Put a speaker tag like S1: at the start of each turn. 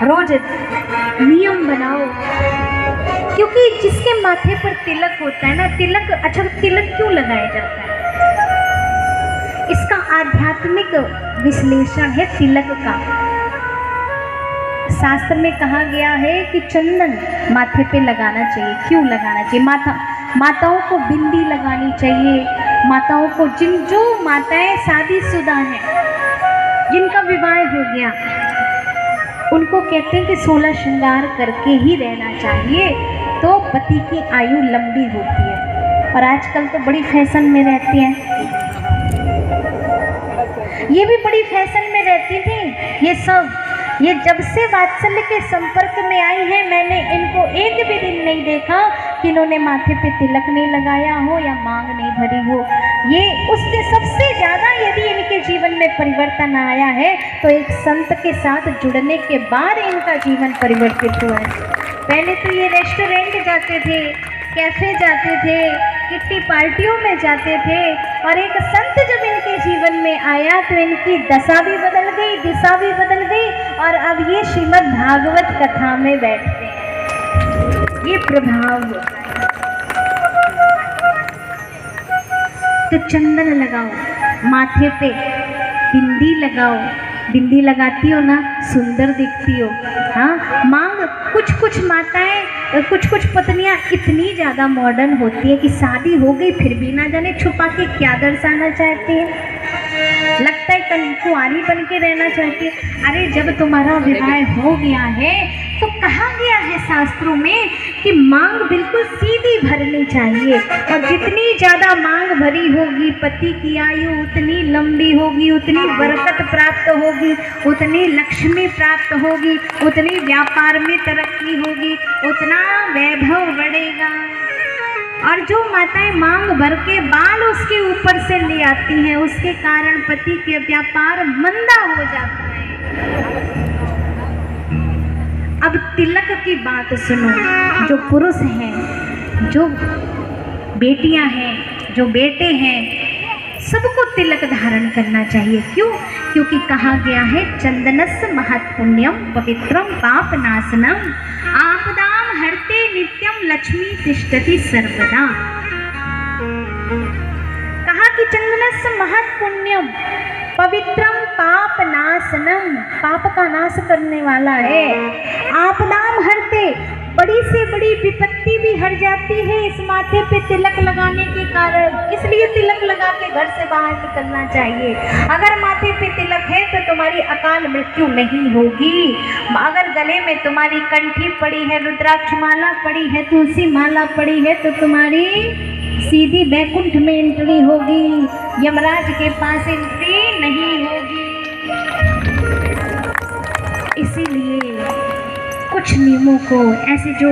S1: रोज नियम बनाओ, क्योंकि जिसके माथे पर तिलक होता है ना, तिलक, अच्छा तिलक क्यों लगाया जाता है, इसका आध्यात्मिक विश्लेषण है तिलक का। शास्त्र में कहा गया है कि चंदन माथे पे लगाना चाहिए। क्यों लगाना चाहिए? माताओं को बिंदी लगानी चाहिए। माताओं को, जो माताएं शादीशुदा हैं, जिनका विवाह हो गया, उनको कहते हैं कि 16 श्रृंगार करके ही रहना चाहिए, तो पति की आयु लंबी होती है। और आजकल तो बड़ी फैशन में रहती हैं, ये भी बड़ी फैशन में रहती थी। ये जब से वात्सल्य के संपर्क में आई है, मैंने इनको एक भी दिन नहीं देखा कि इन्होंने माथे पे तिलक नहीं लगाया हो या मांग नहीं भरी हो। ये उससे सबसे ज़्यादा यदि इनके जीवन में परिवर्तन आया है तो एक संत के साथ जुड़ने के बाद इनका जीवन परिवर्तित हुआ है। पहले तो ये रेस्टोरेंट जाते थे, कैफे जाते थे, किट्टी पार्टियों में जाते थे, और एक संत जब इनके जीवन में आया तो इनकी दशा भी बदल गई, दिशा भी बदल गई, और अब ये श्रीमद् भागवत कथा में बैठते हैं। ये प्रभाव होता है। तो चंदन लगाओ, माथे पे बिंदी लगाओ, बिंदी लगाती हो ना, सुंदर दिखती हो। हाँ, मांग, कुछ माताएं, कुछ पत्नियां इतनी ज़्यादा मॉडर्न होती है कि शादी हो गई फिर भी ना जाने छुपा के क्या दर्शाना चाहती है, लगता है कुंवारी बन के रहना चाहती है। अरे जब तुम्हारा विवाह हो गया है तो कहा गया है शास्त्रों में कि मांग बिल्कुल सीधी भरनी चाहिए, और जितनी ज़्यादा मांग भरी होगी पति की आयु उतनी लंबी होगी, उतनी बरकत प्राप्त होगी, उतनी लक्ष्मी प्राप्त होगी, उतनी व्यापार में तरक्की होगी, उतना वैभव बढ़ेगा। और जो माताएं मांग भर के बाल उसके ऊपर से ले आती हैं, उसके कारण पति के व्यापार मंदा हो जाता है। अब तिलक की बात सुनो। जो पुरुष हैं, जो बेटियां हैं, जो बेटे हैं, सबको तिलक धारण करना चाहिए। क्यों? क्योंकि कहा गया है चंदनस्य महत्पुण्यम पवित्रम पाप नाशनम आपदाम हरते नित्यम लक्ष्मी तिष्ठति सर्वदा। कहा कि चंदनस्य महत्पुण्यम पवित्रम पाप नाशनम, पाप का नाश करने वाला है। आपदाम हरते, बड़ी से बड़ी विपत्ति भी हट जाती है इस माथे पे तिलक लगाने के कारण। इसलिए तिलक लगा के घर से बाहर निकलना चाहिए। अगर माथे पे तिलक है तो तुम्हारी अकाल मृत्यु नहीं होगी। अगर गले में तुम्हारी कंठी पड़ी है, रुद्राक्ष माला पड़ी है, तुलसी माला पड़ी है, तो तुम्हारी सीधी बैकुंठ में एंट्री होगी, यमराज के पास एंट्री नहीं होगी। इसीलिए कुछ नियमों को, ऐसे जो